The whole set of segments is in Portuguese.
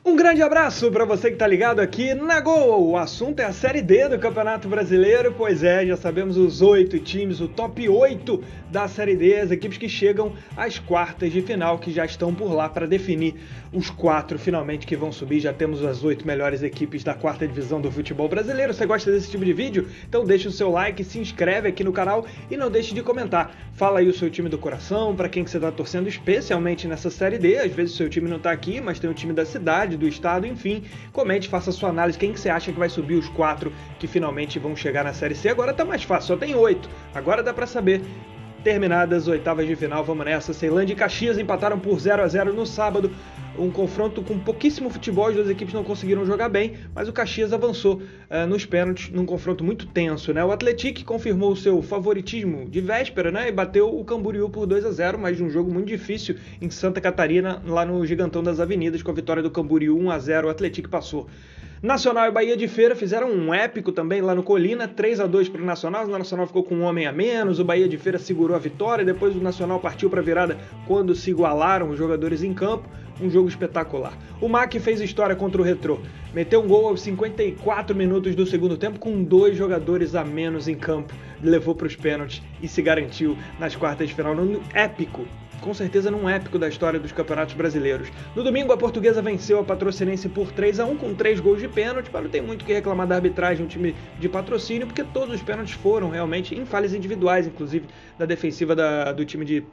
Um grande abraço para você que está ligado aqui na Gol. O assunto é a Série D do Campeonato Brasileiro. Pois é, já sabemos os 8 times, o top 8 da Série D, as equipes que chegam às quartas de final, que já estão por lá para definir os 4 finalmente que vão subir. Já temos as 8 melhores equipes da quarta divisão do futebol brasileiro. Você gosta desse tipo de vídeo? Então deixa o seu like, se inscreve aqui no canal e não deixe de comentar. Fala aí o seu time do coração, para quem que você está torcendo, especialmente nessa Série D. Às vezes o seu time não está aqui, mas tem o time da cidade, do estado, enfim, comente, faça a sua análise, quem que você acha que vai subir os 4 que finalmente vão chegar na Série C. Agora tá mais fácil, só tem 8, agora dá pra saber. Terminadas as oitavas de final, vamos nessa. Ceilândia e Caxias empataram por 0-0 no sábado, um confronto com pouquíssimo futebol, as duas equipes não conseguiram jogar bem, mas o Caxias avançou nos pênaltis num confronto muito tenso, né? O Atlético confirmou o seu favoritismo de véspera, né? E bateu o Camboriú por 2-0, mas de um jogo muito difícil em Santa Catarina, lá no Gigantão das Avenidas, com a vitória do Camboriú 1-0, o Atlético passou. Nacional e Bahia de Feira fizeram um épico também lá no Colina, 3-2 para o Nacional. O Nacional ficou com um homem a menos, o Bahia de Feira segurou a vitória, depois o Nacional partiu para a virada quando se igualaram os jogadores em campo. Um jogo espetacular. O MAC fez história contra o Retrô. Meteu um gol aos 54 minutos do segundo tempo com 2 jogadores a menos em campo. Levou para os pênaltis e se garantiu nas quartas de final. Num épico, com certeza num épico da história dos campeonatos brasileiros. No domingo, a Portuguesa venceu a Patrocinense por 3-1 com 3 gols de pênalti. Não tem muito o que reclamar da arbitragem, um time de patrocínio, porque todos os pênaltis foram realmente em falhas individuais, inclusive da defensiva do time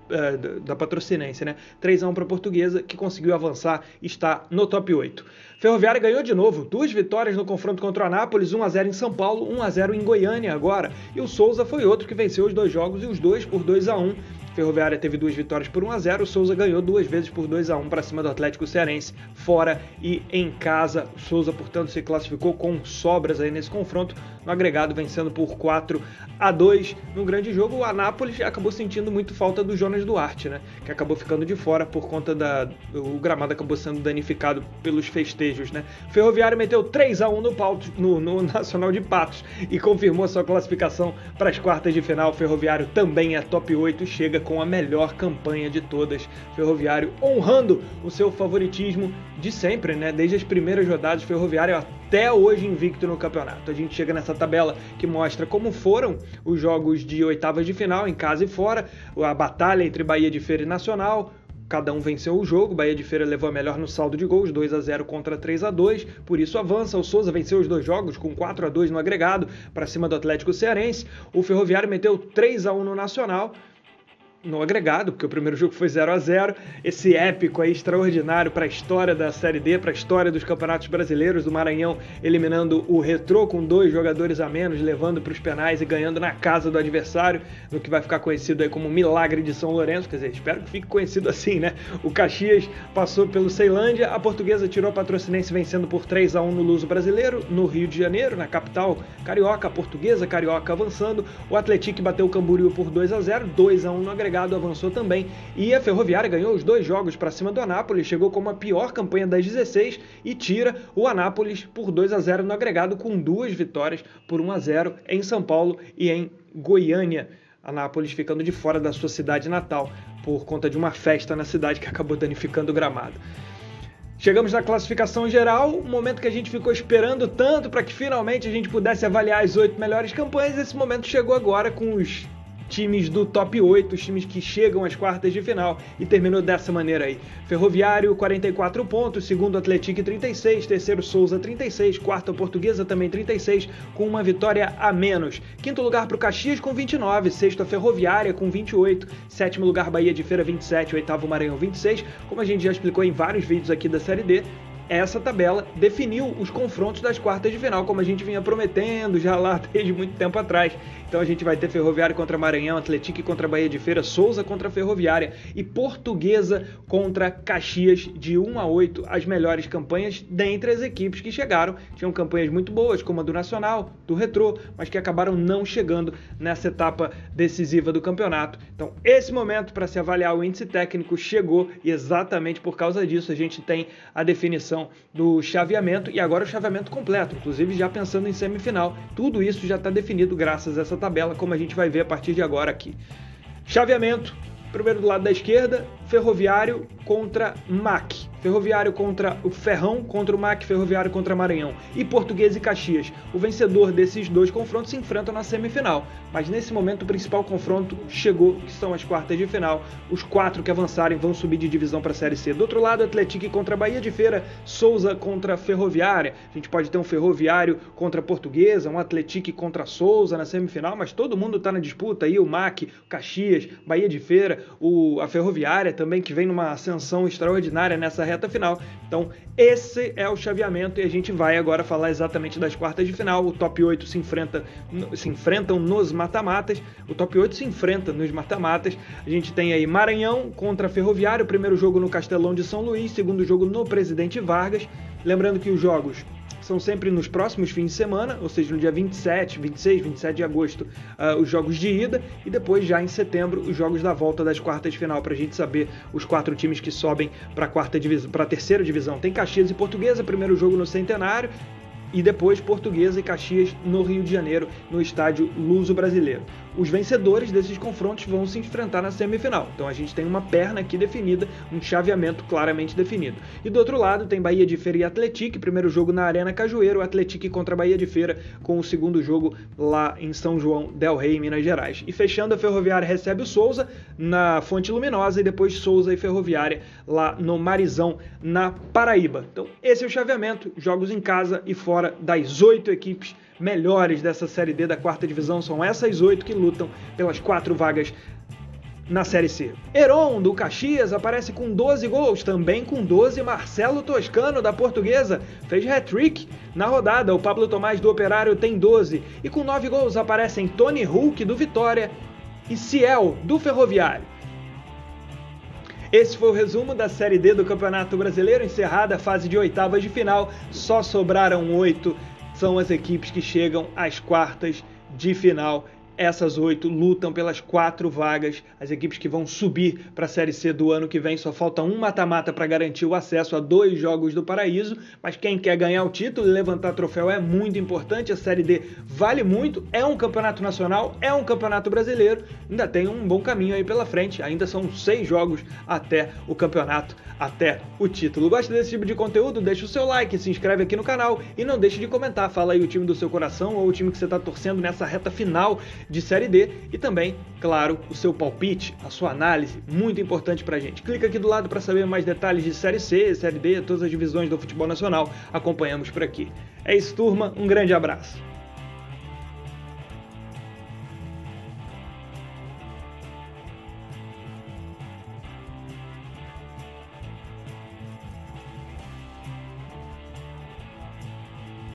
da Patrocinense, né? 3-1 para a Portuguesa, que conseguiu avançar e está no top 8. Ferroviária ganhou de novo, 2 vitórias no confronto contra o Anápolis, 1-0 em São Paulo, 1-0 em Goiânia agora. E o Souza foi outro que venceu os 2 jogos e os 2 por 2-1. Ferroviária teve 2 vitórias por 1-0, o Souza ganhou 2 vezes por 2-1 para cima do Atlético Cearense, fora e em casa. O Souza, portanto, se classificou com sobras aí nesse confronto, no agregado vencendo por 4-2 no grande jogo. O Anápolis acabou sentindo muito falta do Jonas Duarte, né, que acabou ficando de fora por conta o gramado acabou sendo danificado pelos festejos, né. O Ferroviário meteu 3-1 no Nacional de Patos e confirmou sua classificação para as quartas de final. O Ferroviário também é top 8 e chega com a melhor campanha de todas. Ferroviário honrando o seu favoritismo de sempre, né? Desde as primeiras rodadas, Ferroviário até hoje invicto no campeonato. A gente chega nessa tabela que mostra como foram os jogos de oitavas de final, em casa e fora, a batalha entre Bahia de Feira e Nacional. Cada um venceu o jogo, Bahia de Feira levou a melhor no saldo de gols, 2-0 contra 3-2, por isso avança. O Souza venceu os 2 jogos com 4-2 no agregado, para cima do Atlético Cearense. O Ferroviário meteu 3-1 no Nacional, no agregado, porque o primeiro jogo foi 0-0, esse épico aí extraordinário para a história da Série D, para a história dos campeonatos brasileiros, do Maranhão eliminando o Retrô com 2 jogadores a menos, levando para os penais e ganhando na casa do adversário, no que vai ficar conhecido aí como Milagre de São Lourenço, quer dizer, espero que fique conhecido assim, né? O Caxias passou pelo Ceilândia, a Portuguesa tirou a Patrocinense vencendo por 3-1 no Luso Brasileiro, no Rio de Janeiro, na capital carioca, a Portuguesa carioca avançando, o Atlético bateu o Camboriú por 2-0, 2-1 no agregado, avançou também, e a Ferroviária ganhou os 2 jogos para cima do Anápolis, chegou com a pior campanha das 16 e tira o Anápolis por 2-0 no agregado, com 2 vitórias por 1-0 em São Paulo e em Goiânia. Anápolis ficando de fora da sua cidade natal por conta de uma festa na cidade que acabou danificando o gramado. Chegamos na classificação geral, um momento que a gente ficou esperando tanto para que finalmente a gente pudesse avaliar as 8 melhores campanhas. Esse momento chegou agora com os times do top 8, os times que chegam às quartas de final, e terminou dessa maneira aí. Ferroviário, 44 pontos, segundo Atlético, 36, terceiro Souza, 36, quarto Portuguesa, também 36, com uma vitória a menos. Quinto lugar para o Caxias, com 29, sexto a Ferroviária, com 28, sétimo lugar Bahia de Feira, 27, oitavo Maranhão, 26, como a gente já explicou em vários vídeos aqui da Série D. Essa tabela definiu os confrontos das quartas de final, como a gente vinha prometendo já lá desde muito tempo atrás. Então a gente vai ter Ferroviário contra Maranhão, Atlético contra Bahia de Feira, Souza contra Ferroviária e Portuguesa contra Caxias, de 1-8, as melhores campanhas dentre as equipes que chegaram. Tinham campanhas muito boas, como a do Nacional, do Retrô, mas que acabaram não chegando nessa etapa decisiva do campeonato. Então esse momento para se avaliar o índice técnico chegou, e exatamente por causa disso a gente tem a definição do chaveamento, e agora o chaveamento completo, inclusive já pensando em semifinal. Tudo isso já está definido graças a essa tabela, como a gente vai ver a partir de agora aqui. Chaveamento, primeiro do lado da esquerda, Ferroviário contra MAC, Ferroviário contra o Ferrão, contra o MAC, Ferroviário contra Maranhão e Portuguesa e Caxias. O vencedor desses dois confrontos se enfrentam na semifinal, mas nesse momento o principal confronto chegou, que são as quartas de final. Os 4 que avançarem vão subir de divisão para a Série C. Do outro lado, Atlético contra Bahia de Feira, Souza contra Ferroviária. A gente pode ter um Ferroviário contra Portuguesa, um Atlético contra Souza na semifinal, mas todo mundo está na disputa aí, o MAC, o Caxias, Bahia de Feira, a Ferroviária também, que vem numa ascensão extraordinária nessa reta final. Então esse é o chaveamento e a gente vai agora falar exatamente das quartas de final. O top 8 se enfrentam nos mata-matas. O top 8 se enfrenta nos mata-matas. A gente tem aí Maranhão contra Ferroviário, primeiro jogo no Castelão de São Luís, segundo jogo no Presidente Vargas. Lembrando que os jogos são sempre nos próximos fins de semana, ou seja, no dia 27, 26, 27 de agosto, os jogos de ida, e depois já em setembro os jogos da volta das quartas de final, para a gente saber os 4 times que sobem para a terceira divisão. Tem Caxias e Portuguesa, primeiro jogo no Centenário, e depois Portuguesa e Caxias no Rio de Janeiro, no estádio Luso Brasileiro. Os vencedores desses confrontos vão se enfrentar na semifinal. Então a gente tem uma perna aqui definida, um chaveamento claramente definido. E do outro lado tem Bahia de Feira e Atlético, primeiro jogo na Arena Cajueiro, Atlético contra Bahia de Feira, com o segundo jogo lá em São João del Rei, Minas Gerais. E fechando, a Ferroviária recebe o Souza na Fonte Luminosa e depois Souza e Ferroviária lá no Marizão, na Paraíba. Então esse é o chaveamento, jogos em casa e fora das 8 equipes melhores dessa Série D da quarta divisão. São essas 8 que lutam pelas 4 vagas na Série C. Heron, do Caxias, aparece com 12 gols, também com 12 Marcelo Toscano, da Portuguesa, fez hat-trick na rodada. O Pablo Tomás, do Operário, tem 12, e com 9 gols aparecem Tony Hulk, do Vitória, e Ciel, do Ferroviário. Esse foi o resumo da Série D do Campeonato Brasileiro, encerrada a fase de oitavas de final. Só sobraram 8, são as equipes que chegam às quartas de final. Essas 8 lutam pelas 4 vagas, as equipes que vão subir para a Série C do ano que vem. Só falta um mata-mata para garantir o acesso a 2 jogos do Paraíso, mas quem quer ganhar o título e levantar troféu é muito importante. A Série D vale muito, é um campeonato nacional, é um campeonato brasileiro, ainda tem um bom caminho aí pela frente, ainda são 6 jogos até o campeonato, até o título. Gosta desse tipo de conteúdo? Deixa o seu like, se inscreve aqui no canal e não deixe de comentar. Fala aí o time do seu coração ou o time que você está torcendo nessa reta final de Série D e também, claro, o seu palpite, a sua análise, muito importante pra gente. Clica aqui do lado para saber mais detalhes de Série C, Série D, todas as divisões do futebol nacional, acompanhamos por aqui. É isso, turma, um grande abraço.